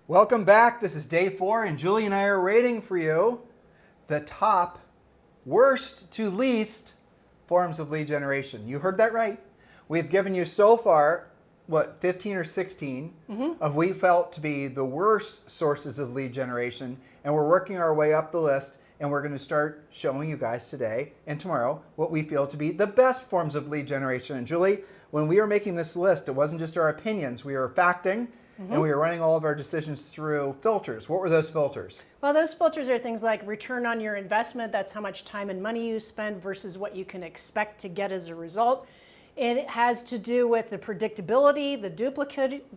Welcome back. This is day 4, and Julie and I are rating for you the top worst to least forms of lead generation. You heard that right. We've given you so far, 15 or 16 of we felt to be the worst sources of lead generation, and we're working our way up the list, and we're going to start showing you guys today and tomorrow what we feel to be the best forms of lead generation. And Julie, when we were making this list, it wasn't just our opinions. We were facting. And we were running all of our decisions through filters. What were those filters? Well, those filters are things like return on your investment. That's how much time and money you spend versus what you can expect to get as a result. It has to do with the predictability, the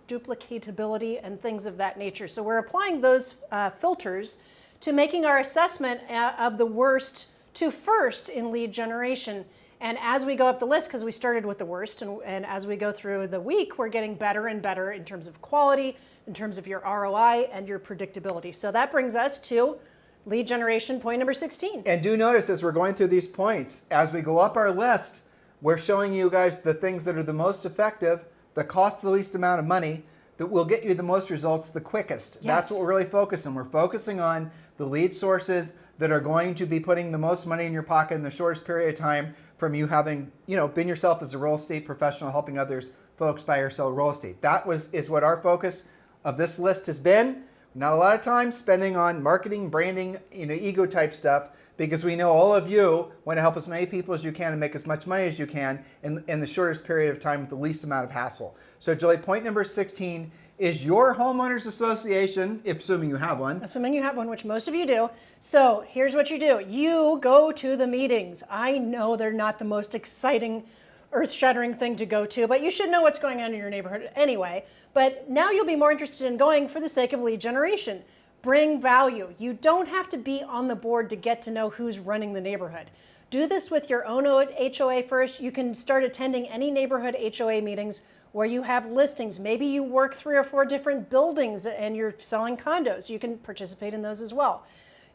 duplicatability, and things of that nature. So we're applying those filters to making our assessment of the worst to first in lead generation. And as we go up the list, because we started with the worst, and as we go through the week, we're getting better and better in terms of quality, in terms of your ROI and your predictability. So that brings us to lead generation point number 16. And do notice as we're going through these points, as we go up our list, we're showing you guys the things that are the most effective, that cost the least amount of money, that will get you the most results the quickest. Yes. That's what we're really focusing. We're focusing on the lead sources that are going to be putting the most money in your pocket in the shortest period of time from you having, been yourself as a real estate professional, helping others folks buy or sell real estate. That is what our focus of this list has been. Not a lot of time spending on marketing, branding, ego type stuff, because we know all of you want to help as many people as you can and make as much money as you can in the shortest period of time with the least amount of hassle. So Julie, point number 16 is your homeowners association, assuming you have one. Assuming you have one, which most of you do. So here's what you do. You go to the meetings. I know they're not the most exciting, earth-shattering thing to go to, but you should know what's going on in your neighborhood anyway. But now you'll be more interested in going for the sake of lead generation. Bring value. You don't have to be on the board to get to know who's running the neighborhood. Do this with your own HOA first. You can start attending any neighborhood HOA meetings where you have listings. Maybe you work 3 or 4 different buildings and you're selling condos. You can participate in those as well.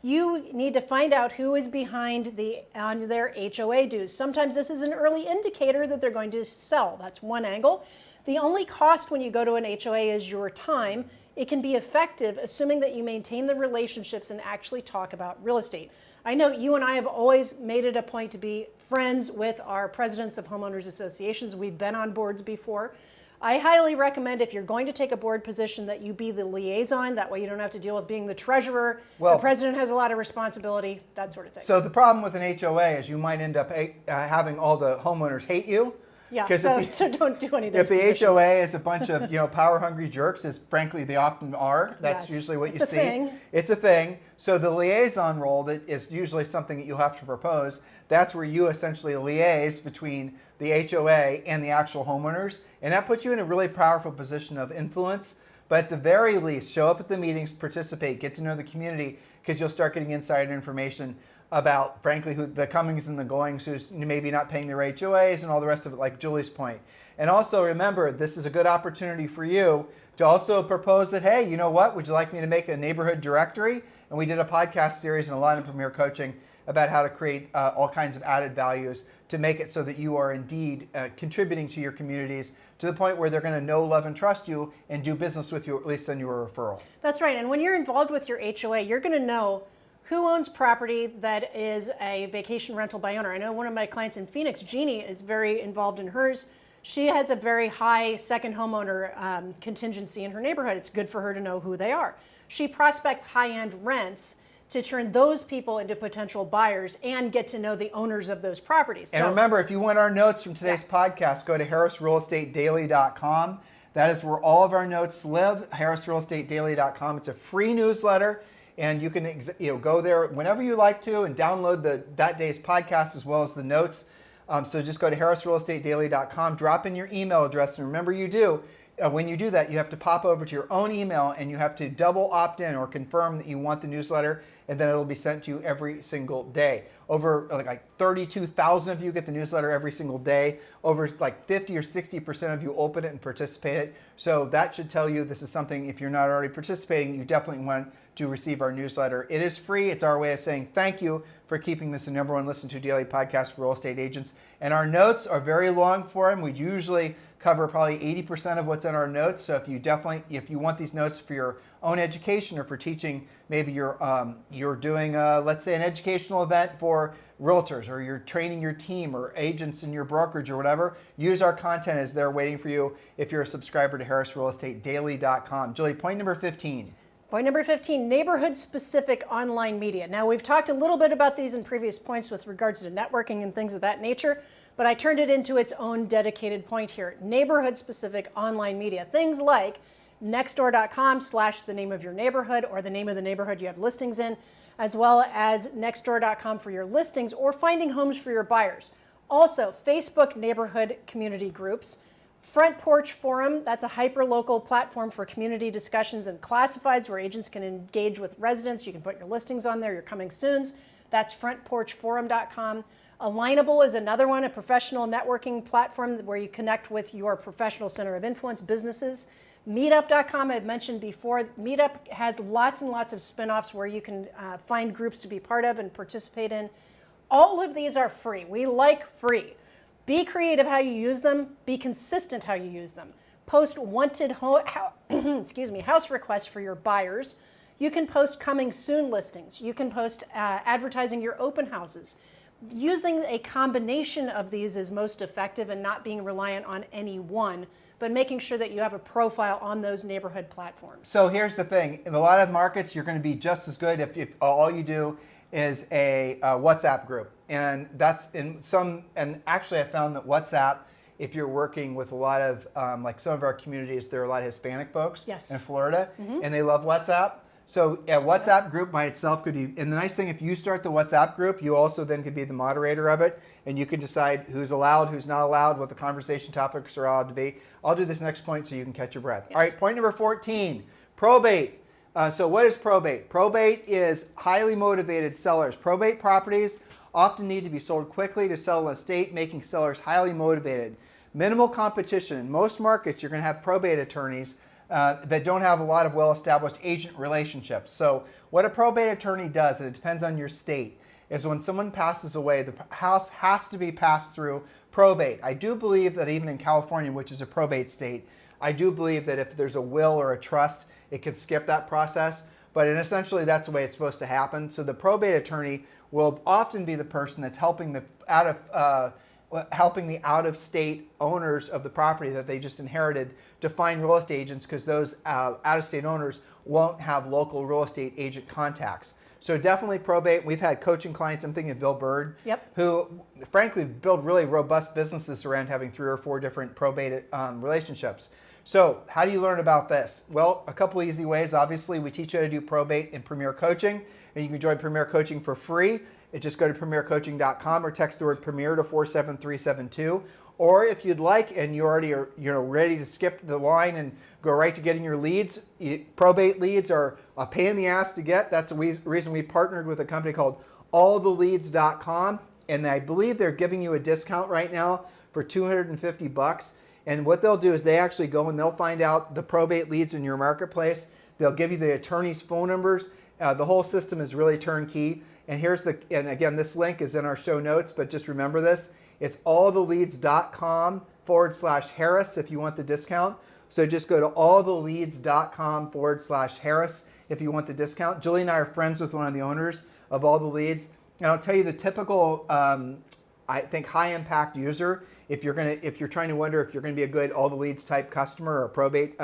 You need to find out who is behind on their HOA dues. Sometimes this is an early indicator that they're going to sell. That's one angle. The only cost when you go to an HOA is your time. It can be effective assuming that you maintain the relationships and actually talk about real estate. I know you and I have always made it a point to be friends with our presidents of homeowners associations. We've been on boards before. I highly recommend if you're going to take a board position that you be the liaison. That way you don't have to deal with being the treasurer. The president has a lot of responsibility, that sort of thing. So the problem with an HOA is you might end up having all the homeowners hate you. Yeah, so don't do any of those If the positions. HOA is a bunch of power-hungry jerks, as frankly they often are, that's usually what you see. It's a thing. It's a thing. So the liaison role that is usually something that you'll have to propose, that's where you essentially liaise between the HOA and the actual homeowners, and that puts you in a really powerful position of influence. But at the very least, show up at the meetings, participate, get to know the community, because you'll start getting insider information about, frankly, who the comings and the goings, who's maybe not paying their HOAs and all the rest of it, like Julie's point. And also remember, this is a good opportunity for you to also propose that, hey, you know what, would you like me to make a neighborhood directory? And we did a podcast series and a lot of Premier Coaching about how to create all kinds of added values to make it so that you are indeed contributing to your communities to the point where they're going to know, love, and trust you and do business with you, or at least send you a referral. That's right. And when you're involved with your HOA, you're going to know who owns property that is a vacation rental by owner. I know one of my clients in Phoenix, Jeannie, is very involved in hers. She has a very high second homeowner contingency in her neighborhood. It's good for her to know who they are. She prospects high-end rents to turn those people into potential buyers and get to know the owners of those properties. And remember, if you want our notes from today's podcast, go to harrisrealestatedaily.com. That is where all of our notes live, harrisrealestatedaily.com. It's a free newsletter. And you can go there whenever you like to and download that day's podcast as well as the notes. So just go to harrisrealestatedaily.com, drop in your email address, and remember when you do that, you have to pop over to your own email and you have to double opt in or confirm that you want the newsletter, and then it'll be sent to you every single day. Over like 32,000 of you get the newsletter every single day. Over like 50 or 60% of you open it and participate in it. So that should tell you this is something, if you're not already participating, you definitely want to receive our newsletter. It is free. It's our way of saying thank you for keeping this the #1 listen to daily podcast for real estate agents. And our notes are very long for them. We usually cover probably 80% of what's in our notes. So if you want these notes for your own education or for teaching, maybe you're doing let's say an educational event for realtors, or you're training your team or agents in your brokerage or whatever, use our content as there waiting for you if you're a subscriber to harrisrealestatedaily.com. Julie, point number 15. Point number 15, neighborhood-specific online media. Now, we've talked a little bit about these in previous points with regards to networking and things of that nature, but I turned it into its own dedicated point here. Neighborhood-specific online media. Things like nextdoor.com / the name of your neighborhood or the name of the neighborhood you have listings in, as well as nextdoor.com for your listings or finding homes for your buyers. Also, Facebook neighborhood community groups. Front Porch Forum, that's a hyper-local platform for community discussions and classifieds where agents can engage with residents. You can put your listings on there, your coming soons. That's frontporchforum.com. Alignable is another one, a professional networking platform where you connect with your professional center of influence businesses. Meetup.com, I've mentioned before. Meetup has lots and lots of spin-offs where you can find groups to be part of and participate in. All of these are free. We like free. Be creative how you use them. Be consistent how you use them. Post wanted house requests for your buyers. You can post coming soon listings. You can post advertising your open houses. Using a combination of these is most effective and not being reliant on any one, but making sure that you have a profile on those neighborhood platforms. So here's the thing. In a lot of markets, you're going to be just as good if all you do is a WhatsApp group. And that's in some, and actually I found that WhatsApp, if you're working with a lot of, like some of our communities, there are a lot of Hispanic folks in Florida, and they love WhatsApp. So a WhatsApp group by itself could be, and the nice thing, if you start the WhatsApp group, you also then could be the moderator of it, and you can decide who's allowed, who's not allowed, what the conversation topics are allowed to be. I'll do this next point so you can catch your breath. All right, point number 14, probate. So what is probate? Probate is highly motivated sellers. Probate properties often need to be sold quickly to sell an estate, making sellers highly motivated. Minimal competition. In most markets, you're going to have probate attorneys that don't have a lot of well-established agent relationships. So what a probate attorney does, and it depends on your state, is when someone passes away, the house has to be passed through probate. I do believe that even in California, which is a probate state, I do believe that if there's a will or a trust, it could skip that process. But essentially, that's the way it's supposed to happen. So the probate attorney will often be the person that's helping the out-of-state owners of the property that they just inherited to find real estate agents, because those out-of-state owners won't have local real estate agent contacts. So definitely probate. We've had coaching clients, I'm thinking of Bill Bird, who frankly build really robust businesses around having 3 or 4 different probate relationships. So how do you learn about this? Well, a couple easy ways. Obviously, we teach you how to do probate in Premier Coaching, and you can join Premier Coaching for free. Just go to premiercoaching.com or text the word Premier to 47372. Or if you'd like, and you already are ready to skip the line and go right to getting your leads, probate leads are a pain in the ass to get. That's the reason we partnered with a company called alltheleads.com, and I believe they're giving you a discount right now for $250. And what they'll do is they actually go and they'll find out the probate leads in your marketplace. They'll give you the attorney's phone numbers. The whole system is really turnkey. And and again, this link is in our show notes, but just remember this. It's alltheleads.com/Harris if you want the discount. So just go to alltheleads.com/Harris if you want the discount. Julie and I are friends with one of the owners of All the Leads. And I'll tell you the typical, I think, high impact user, if you're trying to wonder if you're going to be a good All the Leads type customer or probate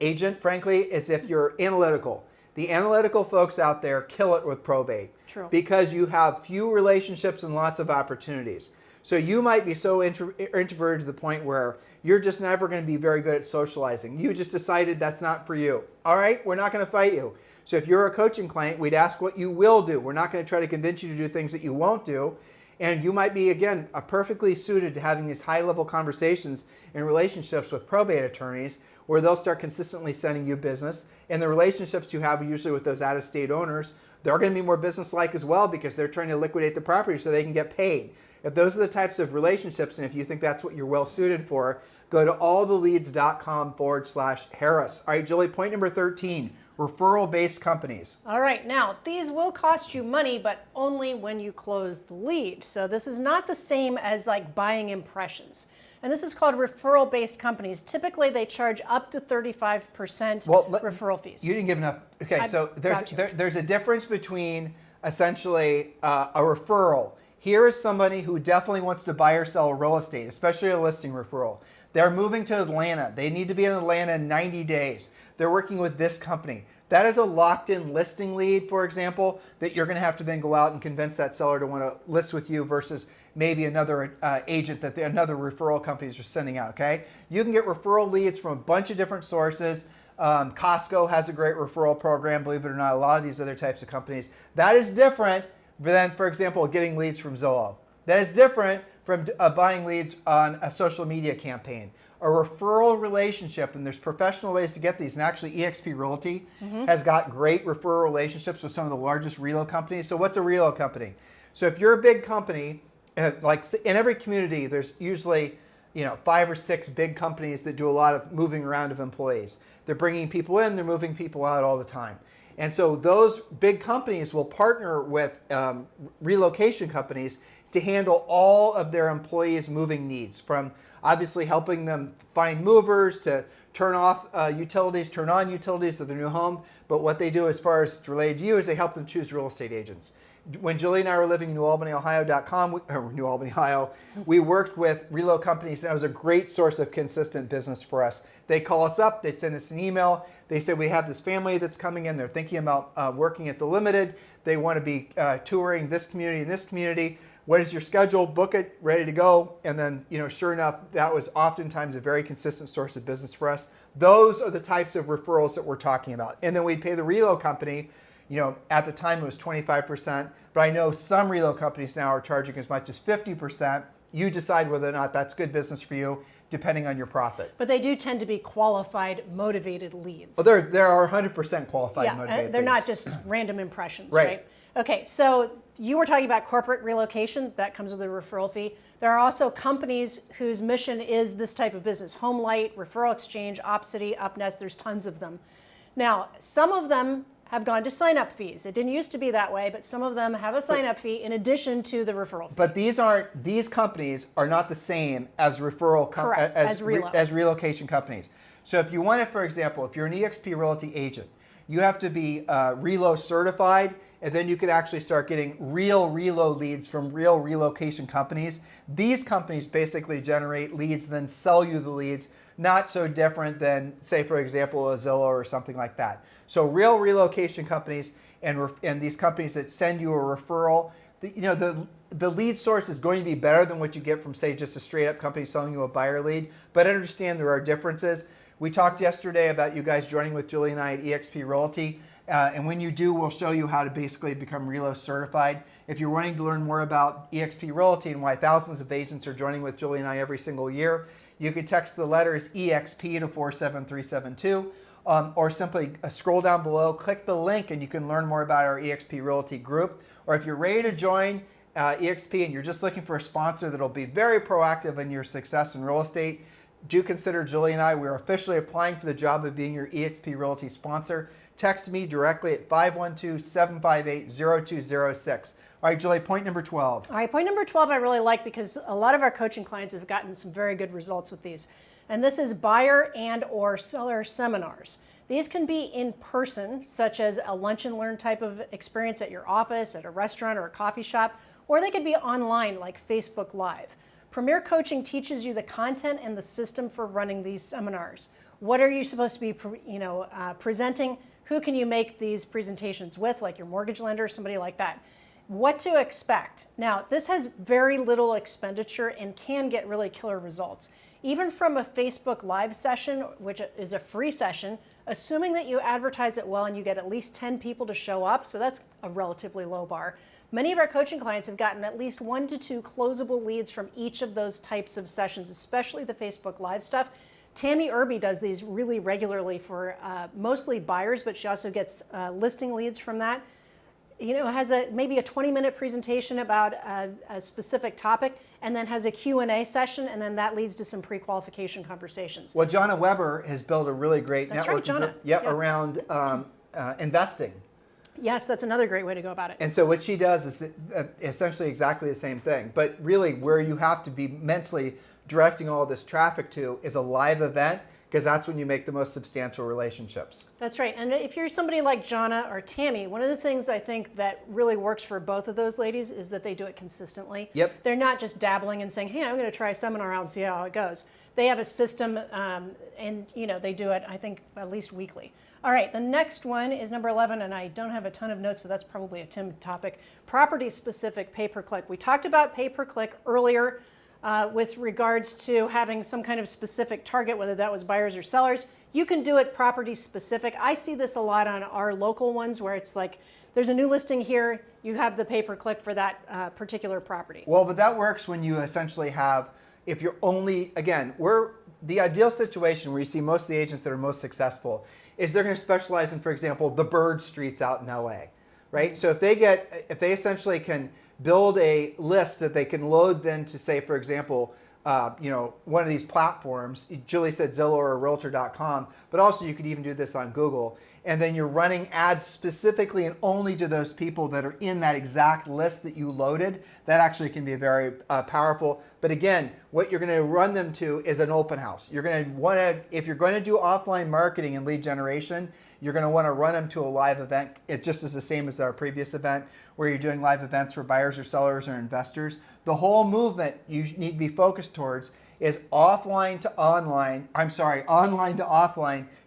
agent, frankly, is if you're analytical. The analytical folks out there kill it with probate. True. Because you have few relationships and lots of opportunities. So you might be so introverted to the point where you're just never going to be very good at socializing. You just decided that's not for you. All right, we're not going to fight you. So if you're a coaching client, we'd ask what you will do. We're not going to try to convince you to do things that you won't do. And you might be, again, perfectly suited to having these high-level conversations and relationships with probate attorneys where they'll start consistently sending you business. And the relationships you have usually with those out-of-state owners, they're going to be more business-like as well because they're trying to liquidate the property so they can get paid. If those are the types of relationships, and if you think that's what you're well-suited for, go to alltheleads.com/Harris. All right, Julie, point number 13, referral-based companies. All right, now these will cost you money, but only when you close the lead. So this is not the same as like buying impressions. And this is called referral-based companies. Typically, they charge up to 35% referral fees. You didn't give enough. Okay, so there's a difference between essentially a referral. Here is somebody who definitely wants to buy or sell real estate, especially a listing referral. They're moving to Atlanta. They need to be in Atlanta in 90 days. They're working with this company. That is a locked-in listing lead, for example, that you're going to have to then go out and convince that seller to want to list with you versus maybe another agent that another referral companies are sending out, okay? You can get referral leads from a bunch of different sources. Costco has a great referral program, believe it or not, a lot of these other types of companies. That is different than, for example, getting leads from Zillow. That is different from buying leads on a social media campaign. A referral relationship, and there's professional ways to get these, and actually eXp Realty has got great referral relationships with some of the largest relo companies. So what's a relo company? So if you're a big company, like in every community, there's usually 5 or 6 big companies that do a lot of moving around of employees. They're bringing people in, they're moving people out all the time. And so those big companies will partner with relocation companies to handle all of their employees' moving needs, from obviously helping them find movers to turn off utilities, turn on utilities to their new home. But what they do as far as it's related to you is they help them choose real estate agents. When Julie and I were living in New Albany, Ohio, we worked with relo companies, and that was a great source of consistent business for us. They call us up, they send us an email, they say we have this family that's coming in, they're thinking about working at the Limited, they want to be touring this community and this community. What is your schedule? Book it, ready to go. And then, sure enough, that was oftentimes a very consistent source of business for us. Those are the types of referrals that we're talking about. And then we'd pay the relo company, at the time it was 25%, but I know some relo companies now are charging as much as 50%. You decide whether or not that's good business for you, depending on your profit. But they do tend to be qualified, motivated leads. Well, there are 100% qualified motivated they're leads. not just random impressions, right? Okay, so you were talking about corporate relocation. That comes with a referral fee. There are also companies whose mission is this type of business. HomeLight, Referral Exchange, Opcity, UpNest, there's tons of them. Now, some of them have gone to sign-up fees. It didn't used to be that way, but some of them have a sign-up fee in addition to the referral fee. But these companies are not the same as as relocation companies. So if you want it, for example, if you're an eXp Realty agent, you have to be relo certified, and then you could actually start getting real relo leads from real relocation companies. These companies basically generate leads, then sell you the leads. Not so different than, say, for example, a Zillow or something like that. So real relocation companies and these companies that send you a referral, the lead source is going to be better than what you get from, say, just a straight up company selling you a buyer lead. But understand there are differences. We talked yesterday about you guys joining with Julie and I at eXp Realty. And when you do, we'll show you how to basically become relo certified. If you're wanting to learn more about eXp Realty and why thousands of agents are joining with Julie and I every single year, you can text the letters EXP to 47372, or simply scroll down below, click the link, and you can learn more about our eXp Realty group. Or if you're ready to join eXp and you're just looking for a sponsor that'll be very proactive in your success in real estate, do consider Julie and I. We're officially applying for the job of being your eXp Realty sponsor. Text me directly at 512-758-0206. All right, Julie, point number 12. All right, point number 12 I really like because a lot of our coaching clients have gotten some very good results with these. And this is buyer and or seller seminars. These can be in person, such as a lunch and learn type of experience at your office, at a restaurant or a coffee shop, or they could be online like Facebook Live. Premier Coaching teaches you the content and the system for running these seminars. What are you supposed to be presenting? Who can you make these presentations with, like your mortgage lender, somebody like that? What to expect. Now, this has very little expenditure and can get really killer results. Even from a Facebook Live session, which is a free session, assuming that you advertise it well and you get at least 10 people to show up, so that's a relatively low bar. Many of our coaching clients have gotten at least 1 to 2 closable leads from each of those types of sessions, especially the Facebook Live stuff. Tammy Irby does these really regularly for mostly buyers, but she also gets listing leads from that. Has maybe a 20-minute presentation about a specific topic, and then has a Q&A session, and then that leads to some pre-qualification conversations. Well, Jonna Weber has built a really great network around investing. Yes, that's another great way to go about it. And so what she does is essentially exactly the same thing, but really where you have to be mentally directing all this traffic to is a live event, because that's when you make the most substantial relationships. That's right. And if you're somebody like Jonna or Tammy, one of the things I think that really works for both of those ladies is that they do it consistently. Yep. They're not just dabbling and saying, hey, I'm going to try a seminar out and see how it goes. They have a system, and they do it, I think, at least weekly. All right, the next one is number 11, and I don't have a ton of notes, so that's probably a Tim topic. Property-specific pay-per-click. We talked about pay-per-click earlier with regards to having some kind of specific target, whether that was buyers or sellers. You can do it property-specific. I see this a lot on our local ones where it's like, there's a new listing here, you have the pay-per-click for that particular property. Well, but that works when you essentially have, if you're only, again, the ideal situation where you see most of the agents that are most successful is they're going to specialize in, for example, the bird streets out in LA, right? So if they essentially can build a list that they can load then to, say, for example, one of these platforms, Julie said Zillow or Realtor.com, but also you could even do this on Google. And then you're running ads specifically and only to those people that are in that exact list that you loaded. That actually can be very powerful. But again, what you're going to run them to is an open house. You're going to want to, if you're going to do offline marketing and lead generation, you're going to want to run them to a live event. It just is the same as our previous event where you're doing live events for buyers or sellers or investors. The whole movement you need to be focused towards is online to offline,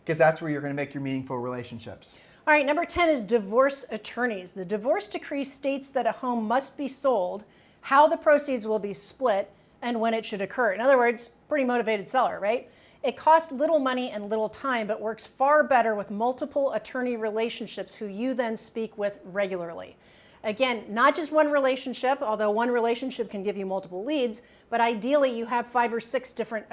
because that's where you're going to make your meaningful relationships. All right, number 10 is divorce attorneys. The divorce decree states that a home must be sold, how the proceeds will be split, and when it should occur. In other words, pretty motivated seller, right? It costs little money and little time, but works far better with multiple attorney relationships who you then speak with regularly. Again, not just one relationship, although one relationship can give you multiple leads, but ideally you have 5 or 6 different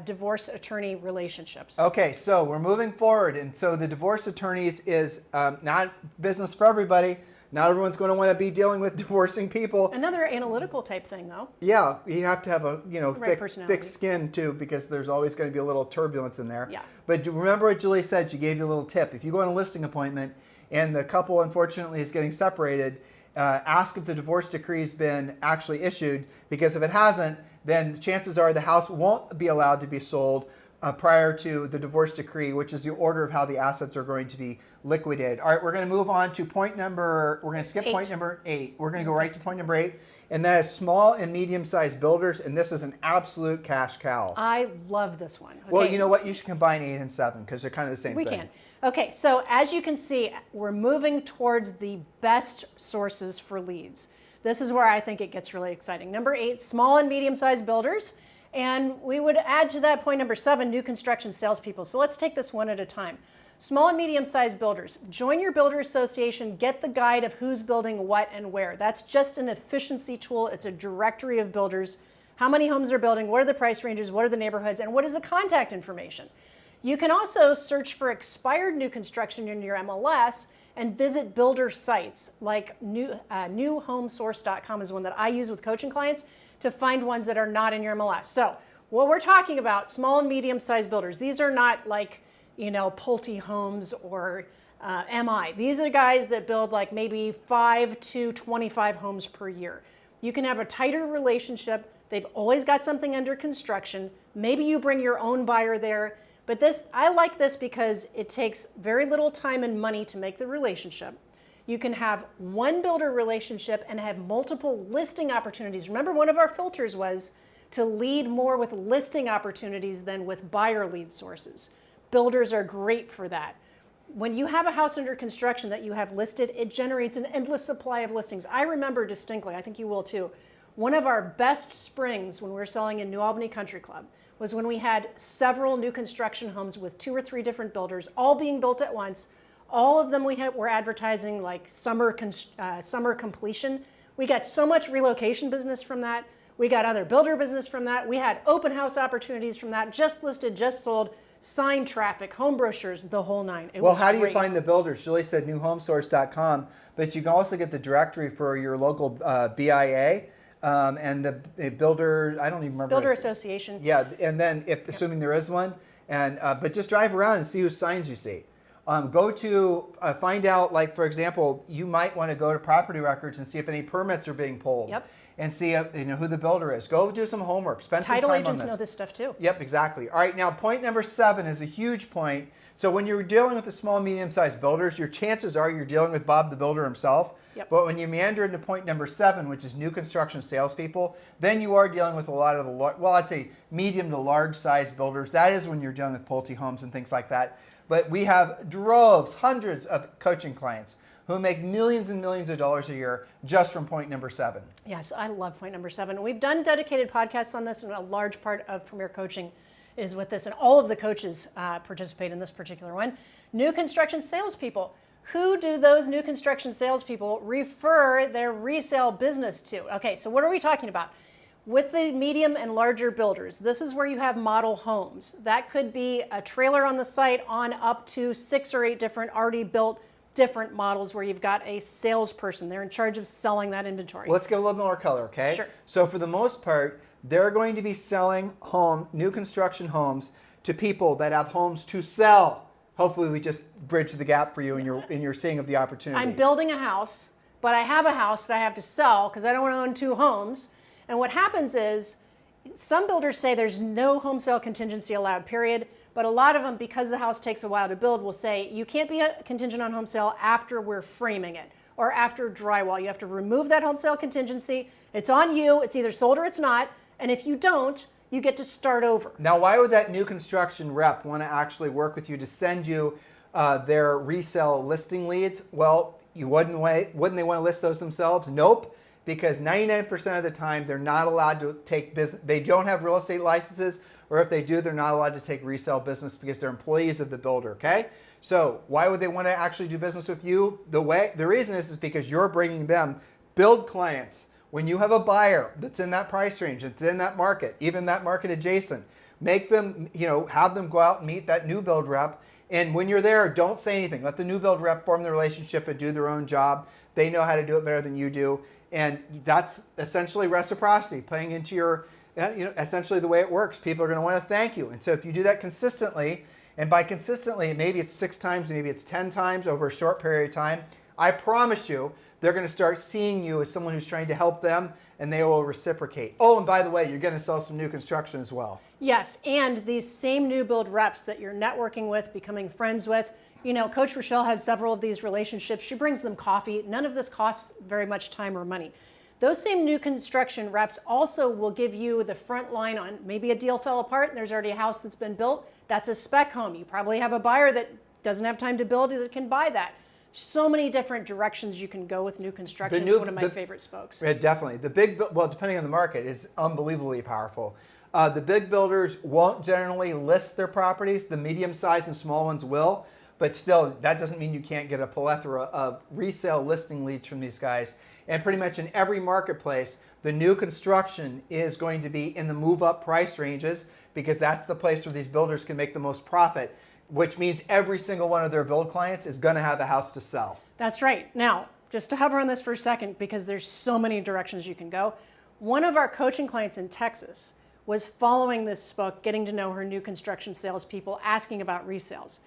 divorce attorney relationships. Okay, so we're moving forward. And so the divorce attorneys is not business for everybody. Not everyone's going to want to be dealing with divorcing people. Another analytical type thing, though. Yeah, you have to have a right thick skin too, because there's always going to be a little turbulence in there. Yeah. But remember what Julie said. She gave you a little tip. If you go on a listing appointment and the couple unfortunately is getting separated, ask if the divorce decree has been actually issued, because if it hasn't, then chances are the house won't be allowed to be sold prior to the divorce decree, which is the order of how the assets are going to be liquidated. All right, we're going to move on to point number, we're going to skip 8. Point number 8. We're going to go right to point number 8, and that is small and medium-sized builders, and this is an absolute cash cow. I love this one. Okay. Well, you know what? You should combine 8 and 7 because they're kind of the same thing. We can. Okay, so as you can see, we're moving towards the best sources for leads. This is where I think it gets really exciting. Number 8, small and medium-sized builders. And we would add to that point number 7, new construction salespeople. So let's take this one at a time. Small and medium-sized builders. Join your builder association, get the guide of who's building what and where. That's just an efficiency tool. It's a directory of builders. How many homes they're building, what are the price ranges, what are the neighborhoods, and what is the contact information. You can also search for expired new construction in your MLS and visit builder sites like newhomesource.com is one that I use with coaching clients to find ones that are not in your MLS. So what we're talking about, small and medium-sized builders, these are not like, Pulte Homes or MI. These are guys that build like maybe 5 to 25 homes per year. You can have a tighter relationship. They've always got something under construction. Maybe you bring your own buyer there. But I like this because it takes very little time and money to make the relationship. You can have one builder relationship and have multiple listing opportunities. Remember, one of our filters was to lead more with listing opportunities than with buyer lead sources. Builders are great for that. When you have a house under construction that you have listed, it generates an endless supply of listings. I remember distinctly, I think you will too, one of our best springs when we were selling in New Albany Country Club was when we had several new construction homes with 2 or 3 different builders, all being built at once. All of them were advertising like summer completion. We got so much relocation business from that. We got other builder business from that. We had open house opportunities from that, just listed, just sold, sign traffic, home brochures, the whole 9. Well, how do you find the builders? Julie said newhomesource.com, but you can also get the directory for your local BIA. And the builder, I don't even remember. Builder association. Yeah, and then assuming there is one, and but just drive around and see whose signs you see. Go to find out, like for example, you might want to go to property records and see if any permits are being pulled. Yep. And see who the builder is. Go do some homework. Spend some Title time on agents this. know this stuff too. Yep, exactly. All right, now point number 7 is a huge point. So when you're dealing with the small, medium-sized builders, your chances are you're dealing with Bob the builder himself. Yep. But when you meander into point number 7, which is new construction salespeople, then you are dealing with a lot of the, well, I'd say medium to large-sized builders. That is when you're dealing with Pulte Homes and things like that. But we have droves, hundreds of coaching clients who make millions and millions of dollars a year just from point number 7. Yes, I love point number 7. We've done dedicated podcasts on this, and a large part of Premier Coaching is with this, and all of the coaches participate in this particular one. New construction salespeople. Who do those new construction salespeople refer their resale business to? Okay, so what are we talking about? With the medium and larger builders, this is where you have model homes. That could be a trailer on the site on up to 6 or 8 different already built different models where you've got a salesperson. They're in charge of selling that inventory. Let's give a little more color, okay? Sure. So for the most part, they're going to be selling new construction homes to people that have homes to sell. Hopefully we just bridge the gap for you in your seeing of the opportunity. I'm building a house, but I have a house that I have to sell because I don't want to own 2 homes. And what happens is some builders say there's no home sale contingency allowed, period. But a lot of them, because the house takes a while to build, will say you can't be a contingent on home sale after we're framing it or after drywall. You have to remove that home sale contingency. It's on you. It's either sold or it's not. And if you don't, you get to start over. Now, why would that new construction rep want to actually work with you to send you their resale listing leads? Well, wouldn't they want to list those themselves? Nope. Because 99% of the time, they're not allowed to take business. They don't have real estate licenses. Or if they do, they're not allowed to take resale business because they're employees of the builder, okay? So why would they want to actually do business with you? The reason is because you're bringing them build clients. When you have a buyer that's in that price range, that's in that market, even that market adjacent, make them, have them go out and meet that new build rep. And when you're there, don't say anything. Let the new build rep form the relationship and do their own job. They know how to do it better than you do. And that's essentially reciprocity, playing into your essentially the way it works. People are going to want to thank you. And so if you do that consistently, and by consistently, maybe it's 6 times, maybe it's 10 times over a short period of time, I promise you, they're going to start seeing you as someone who's trying to help them, and they will reciprocate. Oh, and by the way, you're going to sell some new construction as well. Yes, and these same new build reps that you're networking with, becoming friends with, Coach Rochelle has several of these relationships. She brings them coffee. None of this costs very much time or money. Those same new construction reps also will give you the front line on maybe a deal fell apart and there's already a house that's been built. That's a spec home. You probably have a buyer that doesn't have time to build that can buy that. So many different directions you can go with new construction. It's one of my favorite spokes. Yeah, definitely. Depending on the market, it's unbelievably powerful. The big builders won't generally list their properties. The medium-sized and small ones will. But still, that doesn't mean you can't get a plethora of resale listing leads from these guys. And pretty much in every marketplace, the new construction is going to be in the move-up price ranges because that's the place where these builders can make the most profit, which means every single one of their build clients is going to have a house to sell. That's right. Now, just to hover on this for a second, because there's so many directions you can go, one of our coaching clients in Texas was following this book, getting to know her new construction salespeople, asking about resales.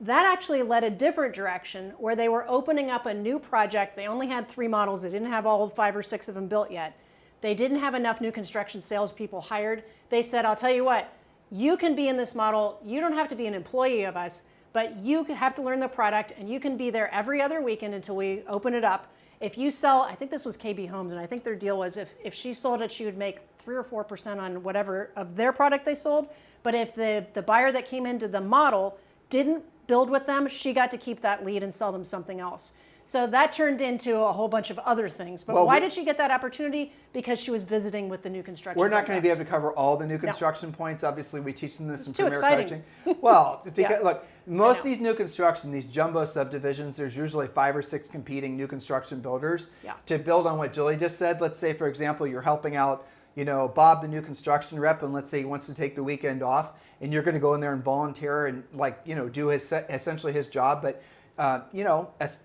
That actually led a different direction where they were opening up a new project. They only had 3 models. They didn't have all 5 or 6 of them built yet. They didn't have enough new construction salespeople hired. They said, I'll tell you what, you can be in this model. You don't have to be an employee of us, but you have to learn the product and you can be there every other weekend until we open it up. If you sell, I think this was KB Homes, and I think their deal was if she sold it, she would make 3 or 4% on whatever of their product they sold. But if the buyer that came into the model didn't build with them, she got to keep that lead and sell them something else. So that turned into a whole bunch of other things. But why did she get that opportunity? Because she was visiting with the new construction. We're not going to be able to cover all the new construction points. Obviously, we teach them this in Premier exciting. Coaching. Well, because look, most of these new construction, these jumbo subdivisions, there's usually 5 or 6 competing new construction builders. To build on what Julie just said, let's say, for example, you're helping out Bob, the new construction rep, and let's say he wants to take the weekend off, and you're going to go in there and volunteer and do essentially his job, but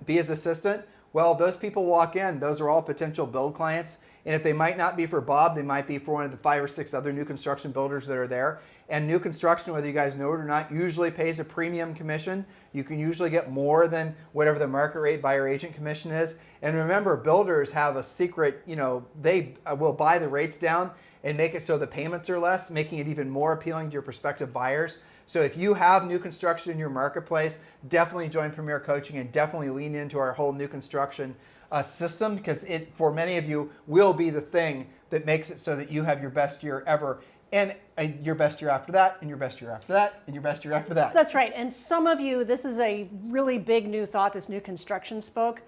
be his assistant. Well, those people walk in; those are all potential build clients, and if they might not be for Bob, they might be for one of the 5 or 6 other new construction builders that are there. And new construction, whether you guys know it or not, usually pays a premium commission. You can usually get more than whatever the market rate buyer agent commission is. And remember, builders have a secret, they will buy the rates down and make it so the payments are less, making it even more appealing to your prospective buyers. So if you have new construction in your marketplace, definitely join Premier Coaching and definitely lean into our whole new construction system, because it, for many of you, will be the thing that makes it so that you have your best year ever, and your best year after that, and your best year after that, and your best year after that. That's right. And some of you, this is a really big new thought, this new construction spoke.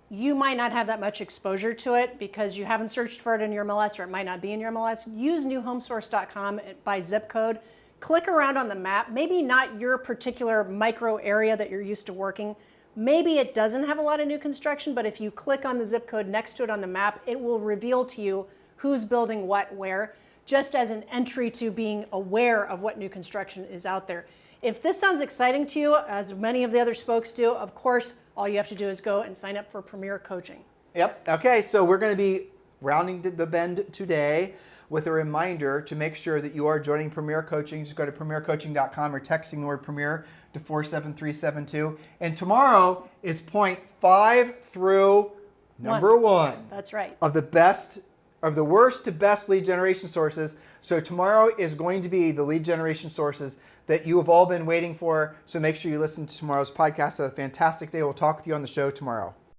You might not have that much exposure to it because you haven't searched for it in your MLS, or it might not be in your MLS. Use newhomesource.com by zip code. Click around on the map. Maybe not your particular micro area that you're used to working. Maybe it doesn't have a lot of new construction, but if you click on the zip code next to it on the map, it will reveal to you who's building what where, just as an entry to being aware of what new construction is out there. If this sounds exciting to you, as many of the other spokes do, of course, all you have to do is go and sign up for Premier Coaching. Yep. Okay, so we're going to be rounding the bend today with a reminder to make sure that you are joining Premier Coaching. Just go to premiercoaching.com or texting the word Premier to 47372. And tomorrow is point 5 through number 1. That's right. Of the worst to best lead generation sources. So tomorrow is going to be the lead generation sources that you have all been waiting for. So make sure you listen to tomorrow's podcast. Have a fantastic day. We'll talk with you on the show tomorrow.